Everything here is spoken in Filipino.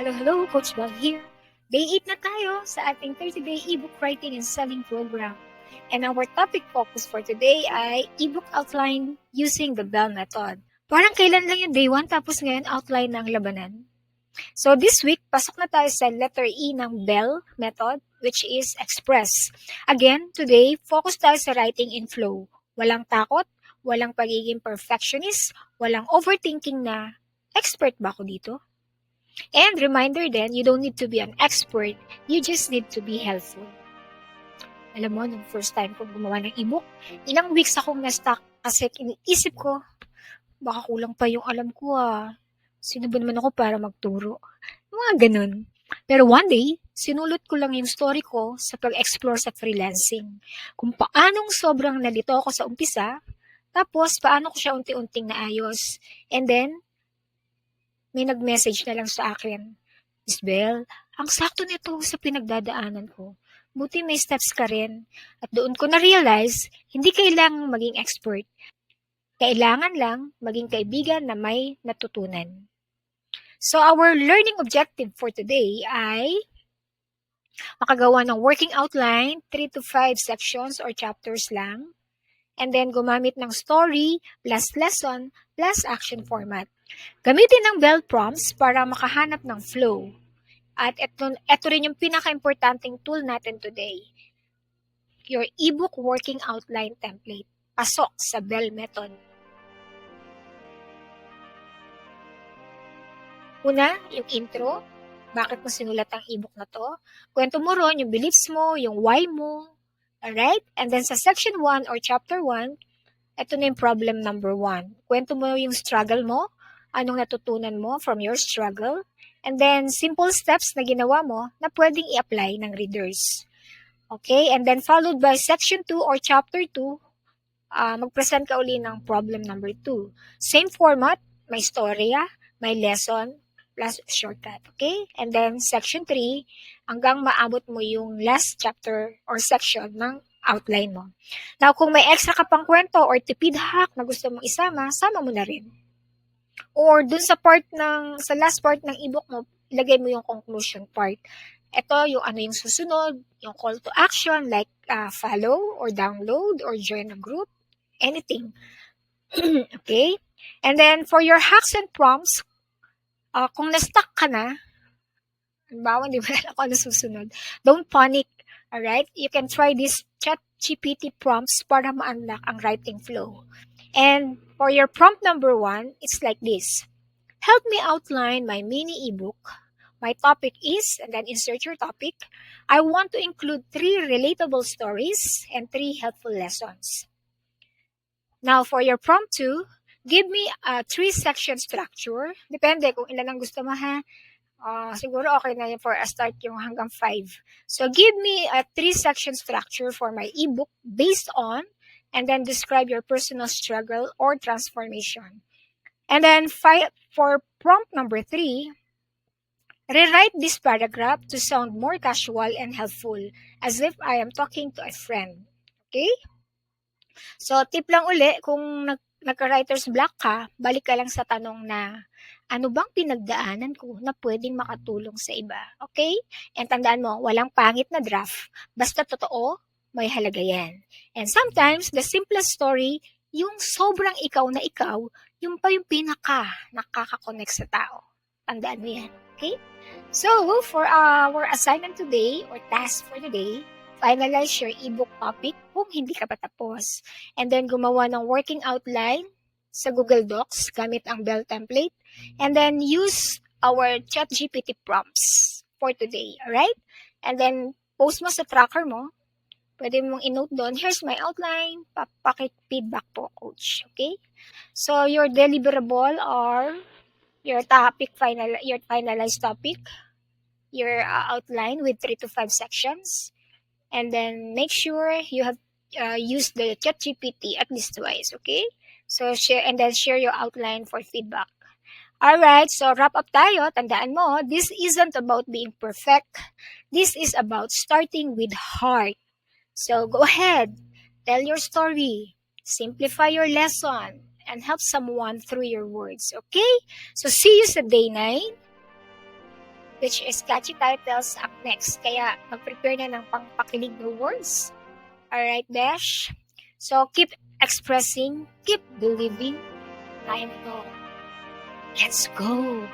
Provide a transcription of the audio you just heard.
Hello, Coach Bell here. Day 8 na tayo sa ating 30-day ebook writing and selling program. And our topic focus for today ay ebook outline using the Bell method. Parang kailan lang yung day 1 tapos ngayon outline ng labanan. So this week, pasok na tayo sa letter E ng Bell method, which is express. Again, today, focus tayo sa writing in flow. Walang takot, walang pagiging perfectionist, walang overthinking na expert ba ako dito? And reminder then, you don't need to be an expert, you just need to be helpful. Alam mo, nung first time ko gumawa ng ebook, ilang weeks akong na-stuck kasi iniisip ko, baka kulang pa yung alam ko Sino ba naman ako para magturo? Mga ganun. Pero one day, sinulot ko lang yung story ko sa pag-explore sa freelancing. Kung paanong sobrang nalito ako sa umpisa, tapos paano ko siya unti-unting naayos. And then, may nag-message na lang sa akin, Miss Bell, ang sakto nito sa pinagdadaanan ko. Buti may steps ka rin. At doon ko na-realize, hindi kailangang maging expert. Kailangan lang maging kaibigan na may natutunan. So our learning objective for today ay makagawa ng working outline, 3 to 5 sections or chapters lang. And then gumamit ng story plus lesson plus action format. Gamitin ng Bell prompts para makahanap ng flow. At ito rin yung pinaka-importanting tool natin today. Your ebook working outline template. Pasok sa Bell method. Una, yung intro. Bakit mo sinulat ang ebook na to? Kwento mo ron yung beliefs mo, yung why mo. Alright? And then sa section 1 or chapter 1, ito na yung problem number 1. Kwento mo yung struggle mo, anong natutunan mo from your struggle, and then simple steps na ginawa mo na pwedeng i-apply ng readers. Okay? And then followed by section 2 or chapter 2, mag-present ka uli ng problem number 2. Same format, may storya, may lesson, plus shortcut. Okay? And then section 3, hanggang maabot mo yung last chapter or section ng outline mo. Now, kung may extra ka pang kwento or tipid hack na gusto mong isama, sama mo na rin. Or dun sa last part ng ebook mo, ilagay mo yung conclusion part. Ito yung ano yung susunod, yung call to action like follow or download or join a group, anything. Okay? And then for your hacks and prompts, kung na-stuck ka na, halimbawa, di ba ako ano susunod, don't panic. Alright? You can try this ChatGPT prompts para ma-unlock ang writing flow. And for your prompt number 1, it's like this. Help me outline my mini ebook. My topic is, and then insert your topic. I want to include 3 relatable stories and 3 helpful lessons. Now, for your prompt 2, give me a 3-section structure. Depende kung ilan ang gusto mo ha. Siguro okay na yun for a start yung hanggang 5. So, give me a 3-section structure for my ebook based on and then describe your personal struggle or transformation. And then for prompt number 3, rewrite this paragraph to sound more casual and helpful, as if I am talking to a friend. Okay? So, tip lang uli, kung nagka-writer's block ka, balik ka lang sa tanong na, ano bang pinagdaanan ko na pwedeng makatulong sa iba? Okay? And tandaan mo, walang pangit na draft. Basta totoo, may halaga yan. And sometimes, the simplest story, yung sobrang ikaw na ikaw, yung pa yung nakaka-connect sa tao. Tandaan mo yan. Okay? So, for our assignment today, or task for today, finalize your ebook topic kung hindi ka pa tapos. And then, gumawa ng working outline sa Google Docs gamit ang Bell template. And then, use our ChatGPT prompts for today. Alright? And then, post mo sa tracker mo. Pwede mong i-note doon, here's my outline, pakit-feedback po, coach. Okay? So, your deliverable or your finalized topic, your outline with 3 to 5 sections. And then, make sure you have used the ChatGPT at least twice, okay? So, share your outline for feedback. Alright, so wrap up tayo. Tandaan mo, this isn't about being perfect. This is about starting with heart. So, go ahead. Tell your story. Simplify your lesson. And help someone through your words. Okay? So, see you sa day 9. which is catchy titles up next. Kaya mag-prepare na ng pangpakilig na words. Alright, Besh? So, keep expressing, keep believing. Kaya mo to. Let's go!